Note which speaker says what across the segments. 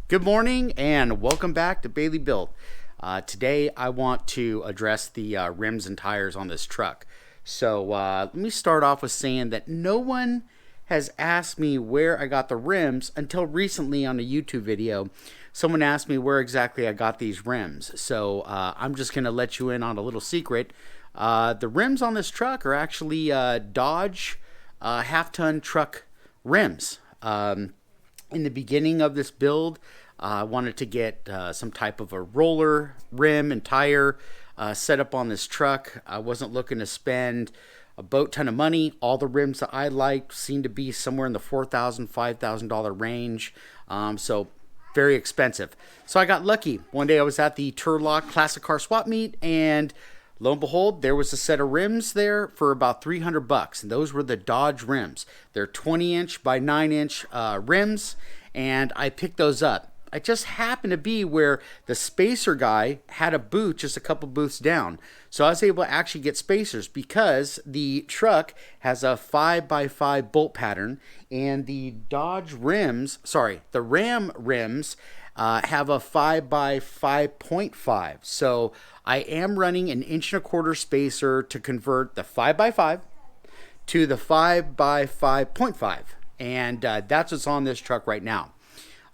Speaker 1: Good morning and welcome back to Bailey Built. Today I want to address the rims and tires on this truck. So let me start off with saying that no one has asked me where I got the rims until recently on a YouTube video. Someone asked me where exactly I got these rims. So I'm just going to let you in on a little secret. The rims on this truck are actually Dodge half-ton truck rims. In the beginning of this build, I wanted to get some type of a roller rim and tire set up on this truck. I wasn't looking to spend a boat ton of money. All the rims that I liked seemed to be somewhere in the $4,000, $5,000 range. So very expensive. So I got lucky. One day I was at the Turlock Classic Car Swap Meet, and lo and behold, there was a set of rims there for about $300, and those were the Dodge rims. They're 20-inch by 9-inch rims, and I picked those up. I just happened to be where the spacer guy had a booth just a couple booths down. So I was able to actually get spacers because the truck has a 5x5 bolt pattern, and the the Ram rims have a 5x5.5. So I am running an 1.25 inch spacer to convert the 5x5 to the 5x5.5. And that's what's on this truck right now.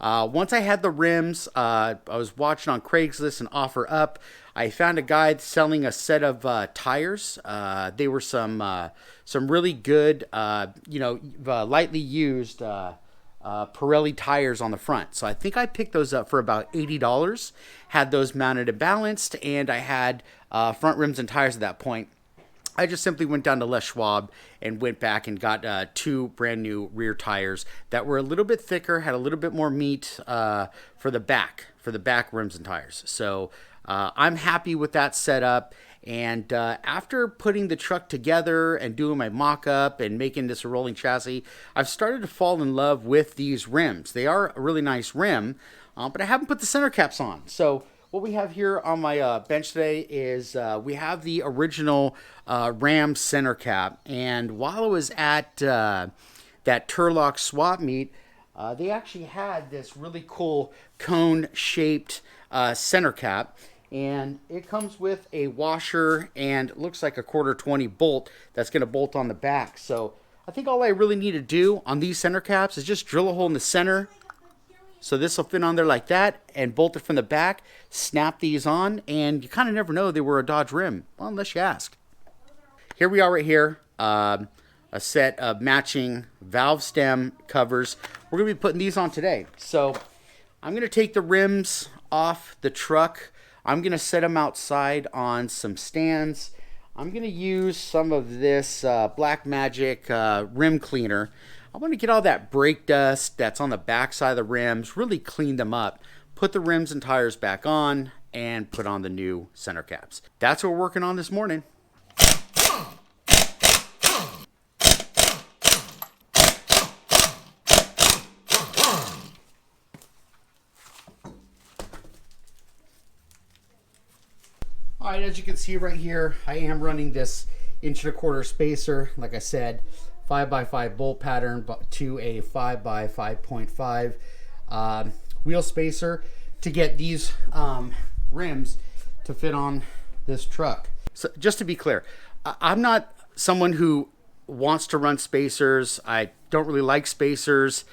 Speaker 1: Once I had the rims, I was watching on Craigslist and OfferUp. I found a guy selling a set of tires. They were some really good, lightly used Pirelli tires on the front. So I think I picked those up for about $80. Had those mounted and balanced, and I had front rims and tires at that point. I just simply went down to Les Schwab and went back and got two brand new rear tires that were a little bit thicker, had a little bit more meat for the back rims and tires. So I'm happy with that setup. And after putting the truck together and doing my mock-up and making this a rolling chassis, I've started to fall in love with these rims. They are a really nice rim, but I haven't put the center caps on. So what we have here on my bench today is we have the original Ram center cap. And while I was at that Turlock swap meet, they actually had this really cool cone-shaped center cap. And it comes with a washer and it looks like a 1/4 bolt that's going to bolt on the back. So I think all I really need to do on these center caps is just drill a hole in the center. So this will fit on there like that and bolt it from the back, snap these on, and you kind of never know they were a Dodge rim, well, unless you ask. Here we are right here, a set of matching valve stem covers. We're going to be putting these on today. So I'm going to take the rims off the truck. I'm going to set them outside on some stands. I'm going to use some of this Black Magic rim cleaner. I want to get all that brake dust that's on the back side of the rims, really clean them up, put the rims and tires back on, and put on the new center caps. That's what we're working on this morning. All right, as you can see right here, I am running this 1.25 inch spacer, like I said, 5x5 bolt pattern to a 5x5.5 wheel spacer to get these rims to fit on this truck. So just to be clear, I'm not someone who wants to run spacers. I don't really like spacers.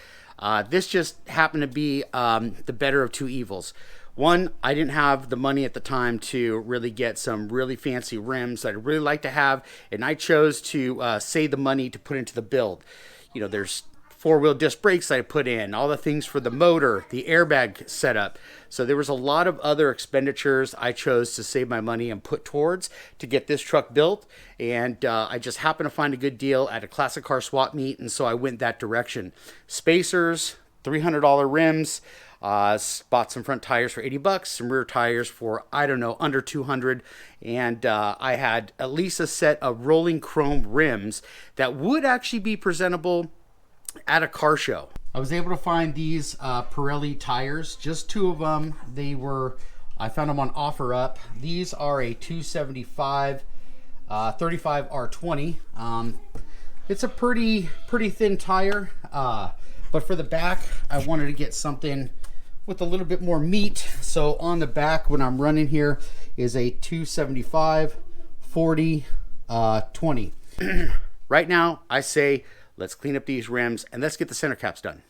Speaker 1: This just happened to be the better of two evils. One, I didn't have the money at the time to really get some really fancy rims that I'd really like to have, and I chose to save the money to put into the build. You know, there's 4-wheel disc brakes that I put in, all the things for the motor, the airbag setup. So there was a lot of other expenditures I chose to save my money and put towards to get this truck built. And I just happened to find a good deal at a classic car swap meet, and so I went that direction. Spacers, $300 rims. Bought some front tires for $80, some rear tires for, I don't know, under $200. And I had at least a set of rolling chrome rims that would actually be presentable at a car show. I was able to find these Pirelli tires, just two of them. I found them on OfferUp. These are a 275 35 R20. It's a pretty thin tire, but for the back, I wanted to get something with a little bit more meat. So on the back, when I'm running here, is a 275, 40, 20. Right now, I say let's clean up these rims and let's get the center caps done.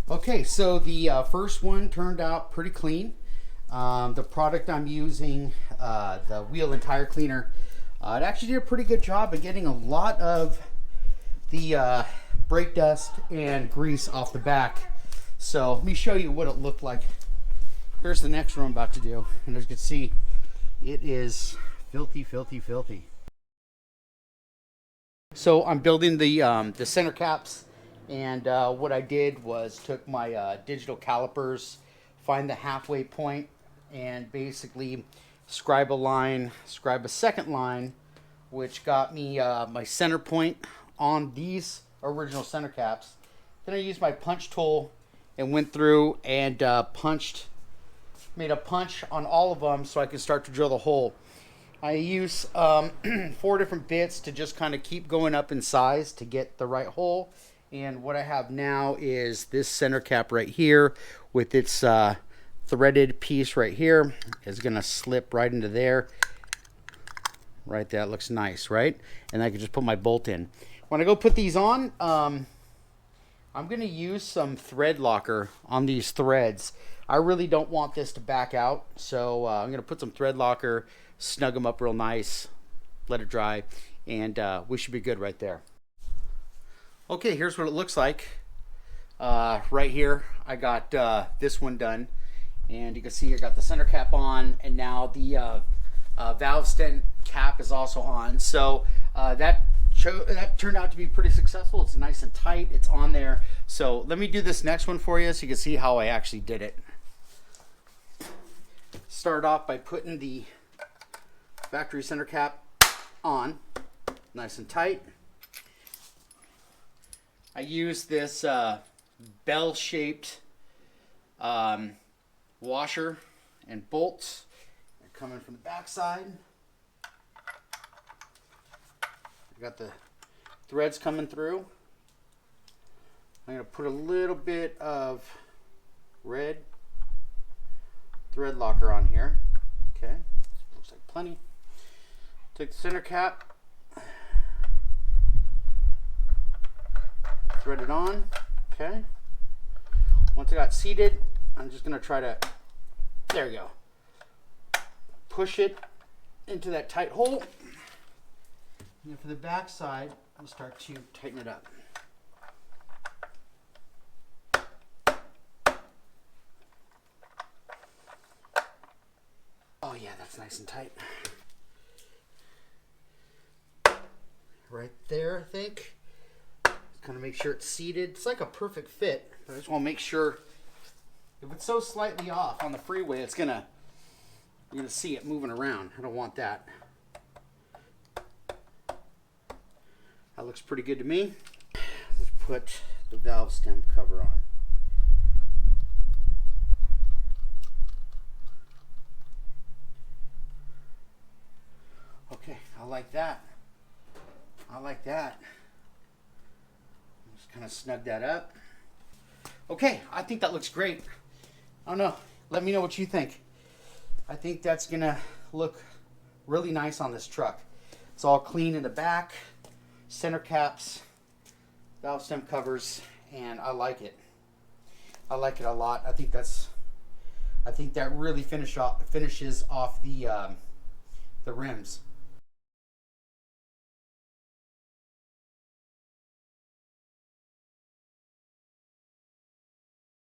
Speaker 1: Okay, so the first one turned out pretty clean. The product I'm using, the wheel and tire cleaner, it actually did a pretty good job of getting a lot of the brake dust and grease off the back. So let me show you what it looked like. Here's the next one I'm about to do, and as you can see, it is filthy, filthy, filthy. So I'm building the center caps, and what I did was took my digital calipers, find the halfway point, and basically scribe a line, scribe a second line, which got me my center point on these original center caps. Then I used my punch tool and went through and made a punch on all of them so I can start to drill the hole. I use 4 different bits to just kind of keep going up in size to get the right hole. And what I have now is this center cap right here with its threaded piece right here is going to slip right into there. Right there, it looks nice, right? And I can just put my bolt in. When I go put these on, I'm going to use some thread locker on these threads. I really don't want this to back out, so I'm going to put some thread locker, snug them up real nice, let it dry, and we should be good right there. Okay, here's what it looks like. Right here, I got this one done, and you can see I got the center cap on, and now the valve stem cap is also on. So that turned out to be pretty successful. It's nice and tight. It's on there. So let me do this next one for you so you can see how I actually did it. Start off by putting the factory center cap on, nice and tight. I use this bell-shaped washer and bolts. They're coming from the back side. I got the threads coming through. I'm going to put a little bit of red thread locker on here. Okay, looks like plenty. Take the center cap, thread it on. Okay, once I got seated, I'm just going to try to, there we go, push it into that tight hole. And then for the back side, I'll start to tighten it up. Oh yeah, that's nice and tight. Right there, I think. Just kind of make sure it's seated. It's like a perfect fit, but I just want to make sure. If it's so slightly off on the freeway, you're gonna see it moving around. I don't want that. That looks pretty good to me. Let's put the valve stem cover on. Okay, I like that. I like that. Just kind of snug that up. Okay, I think that looks great. I don't know. Let me know what you think. I think that's gonna look really nice on this truck. It's all clean in the back, center caps, valve stem covers, and I like it. I like it a lot. I think that really finishes off the rims.